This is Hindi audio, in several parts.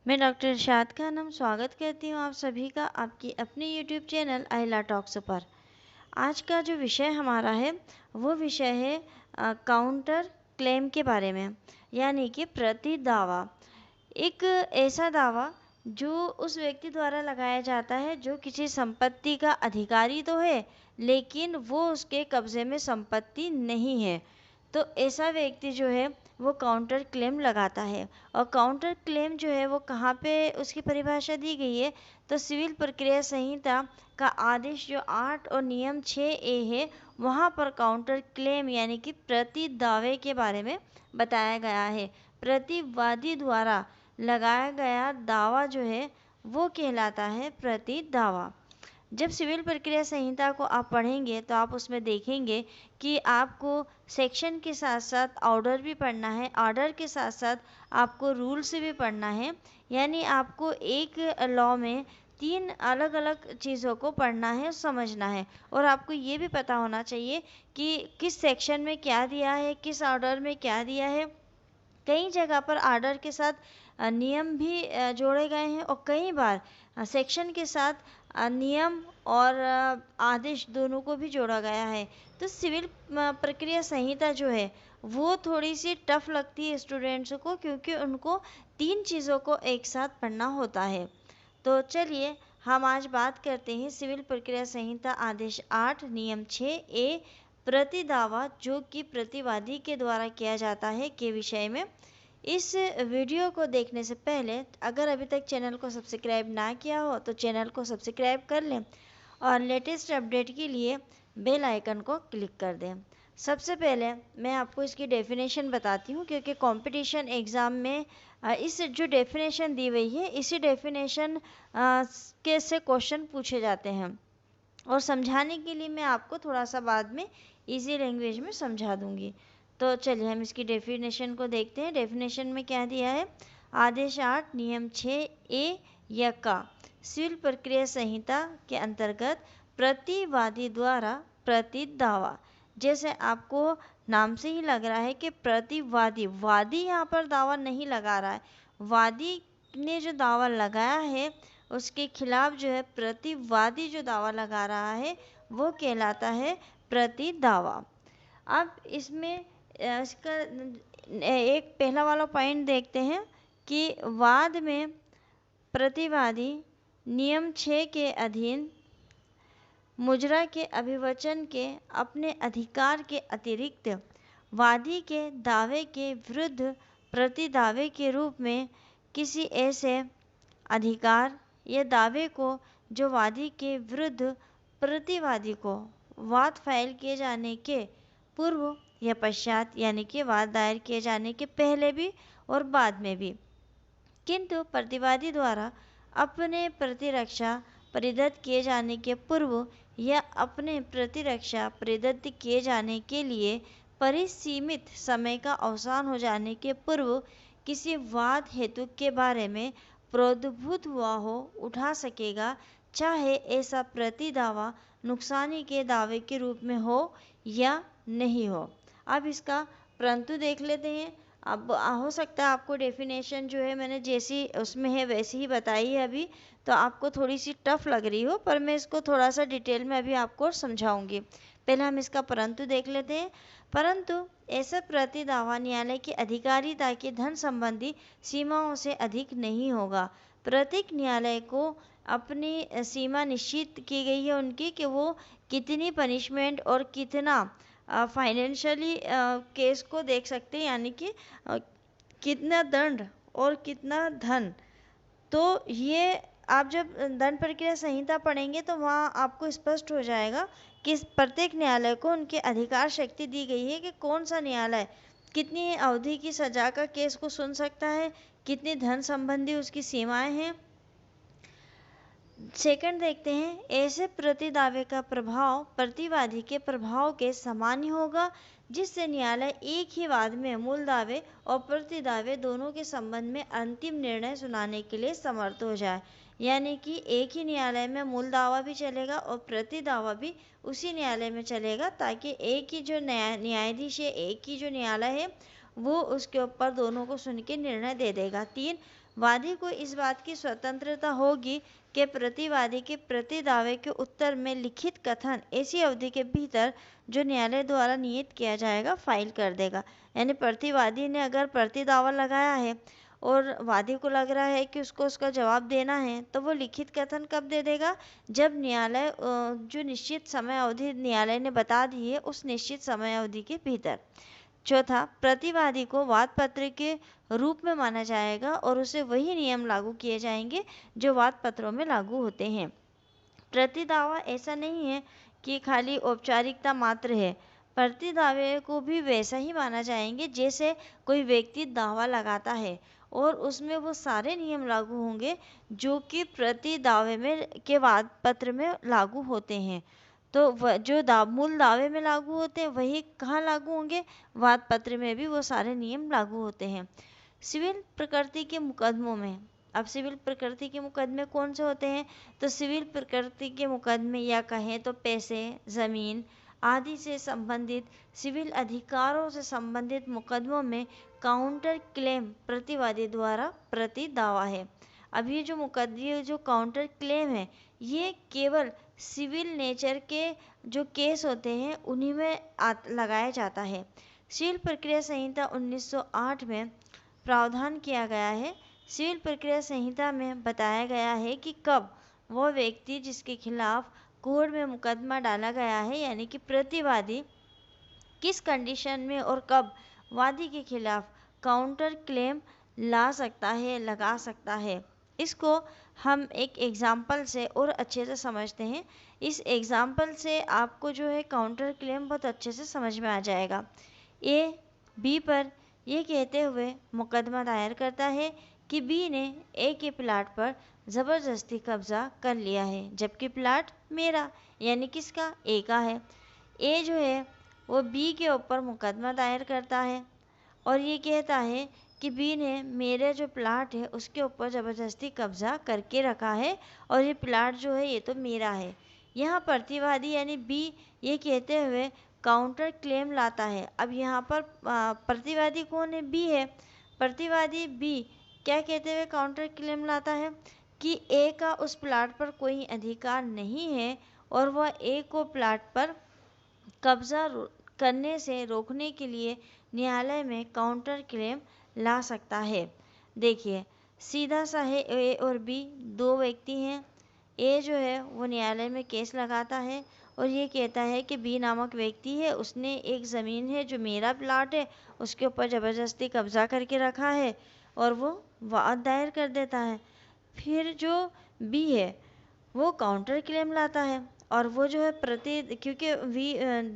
मैं डॉक्टर इरशाद खानम स्वागत करती हूँ आप सभी का आपकी अपने यूट्यूब चैनल अहिला टॉक्स पर। आज का जो विषय हमारा है वो विषय है काउंटर क्लेम के बारे में, यानी कि प्रति दावा। एक ऐसा दावा जो उस व्यक्ति द्वारा लगाया जाता है जो किसी संपत्ति का अधिकारी तो है, लेकिन वो उसके कब्जे में संपत्ति नहीं है। तो ऐसा व्यक्ति जो है वो काउंटर क्लेम लगाता है। और काउंटर क्लेम जो है वो कहाँ पे उसकी परिभाषा दी गई है, तो सिविल प्रक्रिया संहिता का आदेश जो 8 और नियम 6A है, वहाँ पर काउंटर क्लेम यानी कि प्रति दावे के बारे में बताया गया है। प्रतिवादी द्वारा लगाया गया दावा जो है वो कहलाता है प्रति दावा। जब सिविल प्रक्रिया संहिता को आप पढ़ेंगे तो आप उसमें देखेंगे कि आपको सेक्शन के साथ साथ ऑर्डर भी पढ़ना है, ऑर्डर के साथ साथ आपको रूल्स भी पढ़ना है। यानी आपको एक लॉ में 3 अलग अलग चीज़ों को पढ़ना है, समझना है। और आपको ये भी पता होना चाहिए कि किस सेक्शन में क्या दिया है, किस ऑर्डर में क्या दिया है। कई जगह पर आर्डर के साथ नियम भी जोड़े गए हैं और कई बार सेक्शन के साथ नियम और आदेश दोनों को भी जोड़ा गया है। तो सिविल प्रक्रिया संहिता जो है वो थोड़ी सी टफ लगती है स्टूडेंट्स को, क्योंकि उनको 3 चीज़ों को एक साथ पढ़ना होता है। तो चलिए हम आज बात करते हैं सिविल प्रक्रिया संहिता आदेश 8 नियम 6A प्रति दावा जो कि प्रतिवादी के द्वारा किया जाता है के विषय में। इस वीडियो को देखने से पहले अगर अभी तक चैनल को सब्सक्राइब ना किया हो तो चैनल को सब्सक्राइब कर लें और लेटेस्ट अपडेट के लिए बेल आइकन को क्लिक कर दें। सबसे पहले मैं आपको इसकी डेफिनेशन बताती हूँ, क्योंकि कंपटीशन एग्ज़ाम में इस जो डेफिनेशन दी हुई है इसी डेफिनेशन के से क्वेश्चन पूछे जाते हैं। और समझाने के लिए मैं आपको थोड़ा सा बाद में इजी लैंग्वेज में समझा दूंगी। तो चलिए हम इसकी डेफिनेशन को देखते हैं। डेफिनेशन में क्या दिया है, आदेश 8 नियम 6A या का सिविल प्रक्रिया संहिता के अंतर्गत प्रतिवादी द्वारा प्रति दावा। जैसे आपको नाम से ही लग रहा है कि प्रतिवादी, वादी यहाँ पर दावा नहीं लगा रहा है, वादी ने जो दावा लगाया है उसके खिलाफ जो है प्रतिवादी जो दावा लगा रहा है वो कहलाता है प्रति दावा। अब इसमें इसका एक पहला वाला पॉइंट देखते हैं कि वाद में प्रतिवादी नियम 6 के अधीन मुजरा के अभिवचन के अपने अधिकार के अतिरिक्त वादी के दावे के विरुद्ध प्रति दावे के रूप में किसी ऐसे अधिकार या दावे को जो वादी के विरुद्ध प्रतिवादी को वाद फाइल किए जाने के पूर्व या पश्चात, यानी कि वाद दायर किए जाने के पहले भी और बाद में भी, किंतु प्रतिवादी द्वारा अपने प्रतिरक्षा परिदत्त किए जाने के पूर्व या अपने प्रतिरक्षा परिदत्त किए जाने के लिए परिसीमित समय का अवसान हो जाने के पूर्व किसी वाद हेतु के बारे में प्रोद्भूत हुआ हो उठा सकेगा, चाहे ऐसा प्रति दावा नुकसानी के दावे के रूप में हो या नहीं हो। अब इसका परंतु देख लेते हैं। अब हो सकता है आपको डेफिनेशन जो है मैंने जैसी उसमें है वैसी ही बताई है अभी, तो आपको थोड़ी सी टफ लग रही हो, पर मैं इसको थोड़ा सा डिटेल में अभी आपको समझाऊंगी। पहले हम इसका परंतु देख लेते हैं। परंतु ऐसा प्रति दावा न्यायालय की अधिकारिता की धन संबंधी सीमाओं से अधिक नहीं होगा। प्रत्येक न्यायालय को अपनी सीमा निश्चित की गई है उनकी, कि वो कितनी पनिशमेंट और कितना फाइनेंशियली केस को देख सकते हैं, यानी कि कितना दंड और कितना धन। तो ये आप जब दंड प्रक्रिया संहिता पढ़ेंगे तो वहाँ आपको स्पष्ट हो जाएगा कि प्रत्येक न्यायालय को उनके अधिकार शक्ति दी गई है कि कौन सा न्यायालय कितनी अवधि की सजा का केस को सुन सकता है, कितनी धन संबंधी उसकी सीमाएं हैं। सेकंड देखते हैं, ऐसे प्रति दावे का प्रभाव प्रतिवादी के प्रभाव के समान ही होगा, जिससे न्यायालय एक ही वाद में मूल दावे और प्रति दावे दोनों के संबंध में अंतिम निर्णय सुनाने के लिए समर्थ हो जाए। यानी कि एक ही न्यायालय में मूल दावा भी चलेगा और प्रति दावा भी उसी न्यायालय में चलेगा, ताकि एक ही जो न्यायाधीश है, एक ही जो न्यायालय है वो उसके ऊपर दोनों को सुन के निर्णय दे देगा। 3, वादी को इस बात की स्वतंत्रता होगी कि प्रतिवादी के प्रति दावे के उत्तर में लिखित कथन ऐसी अवधि के भीतर जो न्यायालय द्वारा नियत किया जाएगा फाइल कर देगा। यानी प्रतिवादी ने अगर प्रति दावा लगाया है और वादी को लग रहा है कि उसको उसका जवाब देना है, तो वो लिखित कथन कब दे देगा? जब न्यायालय जो निश्चित समय अवधि न्यायालय ने बता दी है उस निश्चित समय अवधि के भीतर। चौथा, प्रतिवादी को वाद पत्र के रूप में माना जाएगा और उसे वही नियम लागू किए जाएंगे जो वाद पत्रों में लागू होते हैं। प्रति दावा ऐसा नहीं है कि खाली औपचारिकता मात्र है। प्रति दावे को भी वैसा ही माना जाएंगे जैसे कोई व्यक्ति दावा लगाता है और उसमें वो सारे नियम लागू होंगे जो कि प्रति दावे में के वाद पत्र में लागू होते हैं। तो जो मूल दावे में लागू होते हैं वही कहाँ लागू होंगे? वाद पत्र में भी वो सारे नियम लागू होते हैं। सिविल प्रकृति के मुकदमों में, अब सिविल प्रकृति के मुकदमे कौन से होते हैं? तो सिविल प्रकृति के मुकदमे या कहें तो पैसे, जमीन आदि से संबंधित सिविल अधिकारों से संबंधित मुकदमों में काउंटर क्लेम प्रतिवादी द्वारा प्रति दावा है। अब ये जो काउंटर क्लेम है ये केवल सिविल नेचर के जो केस होते हैं उन्हीं में लगाया जाता है। सिविल प्रक्रिया संहिता 1908 में प्रावधान किया गया है। सिविल प्रक्रिया संहिता में बताया गया है कि कब वह व्यक्ति जिसके खिलाफ कोर्ट में मुकदमा डाला गया है यानी कि प्रतिवादी किस कंडीशन में और कब वादी के खिलाफ काउंटर क्लेम लगा सकता है। इसको हम एक एग्जाम्पल से और अच्छे से समझते हैं। इस एग्जाम्पल से आपको जो है काउंटर क्लेम बहुत अच्छे से समझ में आ जाएगा। ए बी पर ये कहते हुए मुकदमा दायर करता है कि बी ने ए के प्लाट पर ज़बरदस्ती कब्जा कर लिया है जबकि प्लाट मेरा यानी किसका? ए का है। ए जो है वो बी के ऊपर मुकदमा दायर करता है और ये कहता है कि बी ने मेरे जो प्लाट है उसके ऊपर ज़बरदस्ती कब्जा करके रखा है और ये प्लाट जो है ये तो मेरा है। यहाँ प्रतिवादी यानी बी ये कहते हुए काउंटर क्लेम लाता है। अब यहाँ पर प्रतिवादी कौन है? बी है। प्रतिवादी बी क्या कहते हुए काउंटर क्लेम लाता है कि ए का उस प्लाट पर कोई अधिकार नहीं है और वह ए को प्लाट पर कब्जा करने से रोकने के लिए न्यायालय में काउंटर क्लेम ला सकता है। देखिए सीधा सा है, ए और बी दो व्यक्ति हैं। ए जो है वो न्यायालय में केस लगाता है और ये कहता है कि बी नामक व्यक्ति है, उसने एक ज़मीन है जो मेरा प्लाट है उसके ऊपर ज़बरदस्ती कब्जा करके रखा है और वो वाद दायर कर देता है। फिर जो बी है वो काउंटर क्लेम लाता है और वो जो है क्योंकि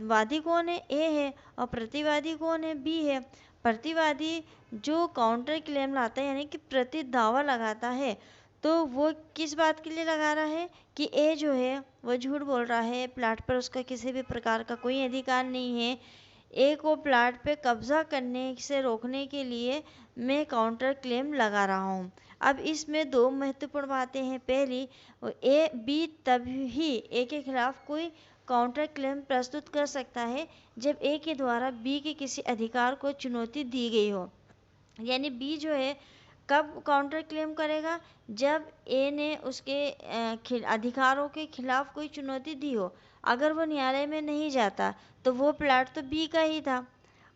वादी कौन है? ए है और प्रतिवादी कौन है? बी है। प्रतिवादी जो काउंटर क्लेम लाता है यानी कि प्रति दावा लगाता है तो वो किस बात के लिए लगा रहा है कि ए जो है वो झूठ बोल रहा है, प्लाट पर उसका किसी भी प्रकार का कोई अधिकार नहीं है। ए को प्लाट पे कब्जा करने से रोकने के लिए मैं काउंटर क्लेम लगा रहा हूँ। अब इसमें दो महत्वपूर्ण बातें हैं। पहली, ए बी तभी ए के खिलाफ कोई काउंटर क्लेम प्रस्तुत कर सकता है जब ए के द्वारा बी के किसी अधिकार को चुनौती दी गई हो। यानी बी जो है कब काउंटर क्लेम करेगा? जब ए ने उसके अधिकारों के खिलाफ कोई चुनौती दी हो। अगर वो न्यायालय में नहीं जाता तो वो प्लाट तो बी का ही था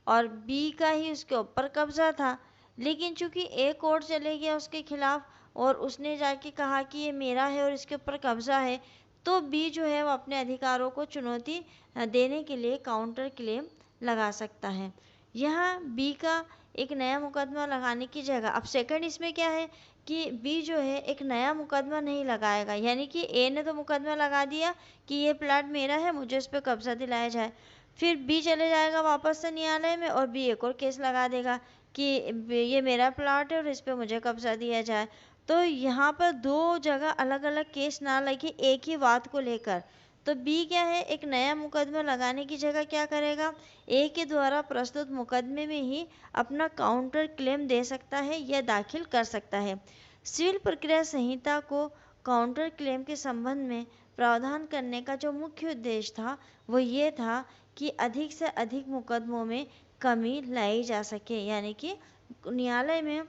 और बी का ही उसके ऊपर कब्जा था। लेकिन चूंकि ए कोर्ट चले गया उसके खिलाफ और उसने जाके कहा कि ये मेरा है और इसके ऊपर कब्जा है, तो बी जो है वो अपने अधिकारों को चुनौती देने के लिए काउंटर क्लेम लगा सकता है। यहाँ बी का एक नया मुकदमा लगाने की जगह अब सेकंड इसमें क्या है कि बी जो है एक नया मुकदमा नहीं लगाएगा। यानी कि ए ने तो मुकदमा लगा दिया कि ये प्लाट मेरा है, मुझे उस पर कब्जा दिलाया जाए। फिर बी चले जाएगा वापस से न्यायालय में और बी एक और केस लगा देगा कि ये मेरा प्लाट है और इस पर मुझे कब्जा दिया जाए। तो यहाँ पर दो जगह अलग अलग केस ना लगे एक ही बात को लेकर। तो बी क्या है? एक नया मुकदमा लगाने की जगह क्या करेगा? ए के द्वारा प्रस्तुत मुकदमे में ही अपना काउंटर क्लेम दे सकता है या दाखिल कर सकता है। सिविल प्रक्रिया संहिता को काउंटर क्लेम के संबंध में प्रावधान करने का जो मुख्य उद्देश्य था वो ये था कि अधिक से अधिक मुकदमों में कमी लाई जा सके। यानी कि न्यायालय में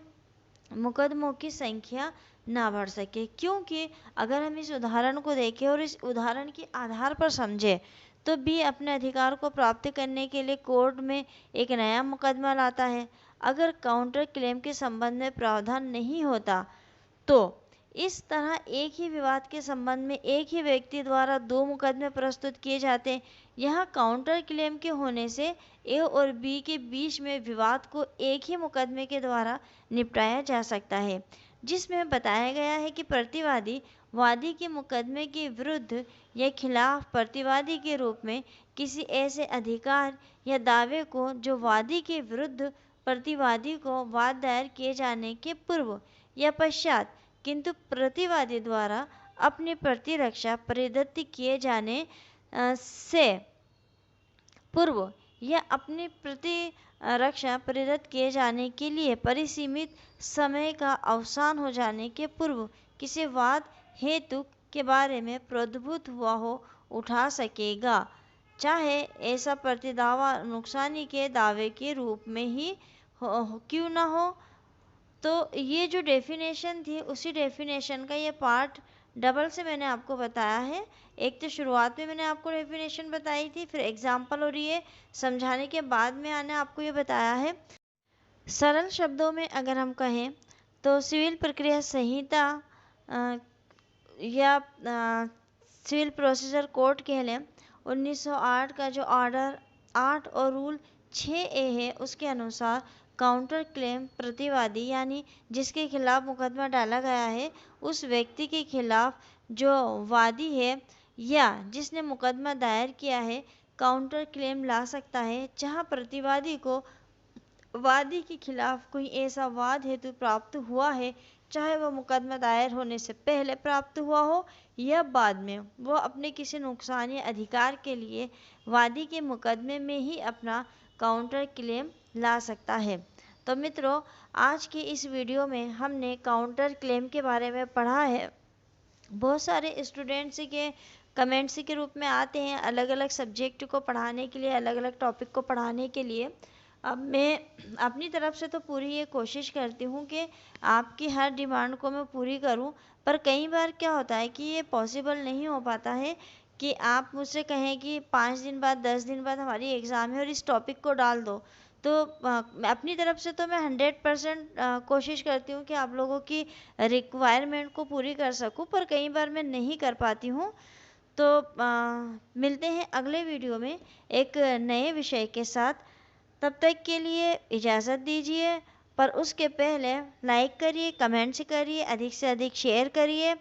मुकदमों की संख्या ना बढ़ सके। क्योंकि अगर हम इस उदाहरण को देखें और इस उदाहरण के आधार पर समझें तो बी अपने अधिकार को प्राप्त करने के लिए कोर्ट में एक नया मुकदमा लाता है। अगर काउंटर क्लेम के संबंध में प्रावधान नहीं होता तो इस तरह एक ही विवाद के संबंध में एक ही व्यक्ति द्वारा दो मुकदमे प्रस्तुत किए जाते हैं। यहाँ काउंटर क्लेम के होने से ए और बी के बीच में विवाद को एक ही मुकदमे के द्वारा निपटाया जा सकता है, जिसमें बताया गया है कि प्रतिवादी वादी के मुकदमे के विरुद्ध या खिलाफ प्रतिवादी के रूप में किसी ऐसे अधिकार या दावे को जो वादी के विरुद्ध प्रतिवादी को वाद दायर किए जाने के पूर्व या पश्चात किंतु प्रतिवादी द्वारा अपनी प्रतिरक्षा परिदत्त किए जाने से पूर्व या अपनी प्रतिरक्षा परिदत्त किए जाने के लिए परिसीमित समय का अवसान हो जाने के पूर्व किसी वाद हेतु के बारे में प्रोद्भूत हुआ हो उठा सकेगा, चाहे ऐसा प्रतिदावा नुकसानी के दावे के रूप में ही क्यों न हो। तो ये जो डेफिनेशन थी उसी डेफिनेशन का ये पार्ट डबल से मैंने आपको बताया है। एक तो शुरुआत में मैंने आपको डेफिनेशन बताई थी, फिर एग्जाम्पल और ये समझाने के बाद में मैंने आपको ये बताया है। सरल शब्दों में अगर हम कहें तो सिविल प्रक्रिया संहिता या सिविल प्रोसीजर कोड कह लें 1908 का जो ऑर्डर 8 और रूल 6A है उसके अनुसार काउंटर क्लेम प्रतिवादी यानी जिसके खिलाफ मुकदमा डाला गया है उस व्यक्ति के खिलाफ जो वादी है या जिसने मुकदमा दायर किया है काउंटर क्लेम ला सकता है, जहां प्रतिवादी को वादी के खिलाफ कोई ऐसा वाद हेतु प्राप्त हुआ है, चाहे वह मुकदमा दायर होने से पहले प्राप्त हुआ हो या बाद में, वह अपने किसी नुकसान या अधिकार के लिए वादी के मुकदमे में ही अपना काउंटर क्लेम ला सकता है। तो मित्रों, आज की इस वीडियो में हमने काउंटर क्लेम के बारे में पढ़ा है। बहुत सारे स्टूडेंट्स के कमेंट्स के रूप में आते हैं अलग अलग सब्जेक्ट को पढ़ाने के लिए, अलग अलग टॉपिक को पढ़ाने के लिए। अब मैं अपनी तरफ से तो पूरी ये कोशिश करती हूँ कि आपकी हर डिमांड को मैं पूरी करूँ, पर कई बार क्या होता है कि ये पॉसिबल नहीं हो पाता है कि आप मुझसे कहें कि 5 दिन बाद 10 दिन बाद हमारी एग्ज़ाम है और इस टॉपिक को डाल दो। तो अपनी तरफ से तो मैं 100% कोशिश करती हूँ कि आप लोगों की रिक्वायरमेंट को पूरी कर सकूँ, पर कई बार मैं नहीं कर पाती हूँ। तो मिलते हैं अगले वीडियो में एक नए विषय के साथ। तब तक के लिए इजाज़त दीजिए, पर उसके पहले लाइक करिए, कमेंट्स करिए, अधिक से अधिक शेयर करिए।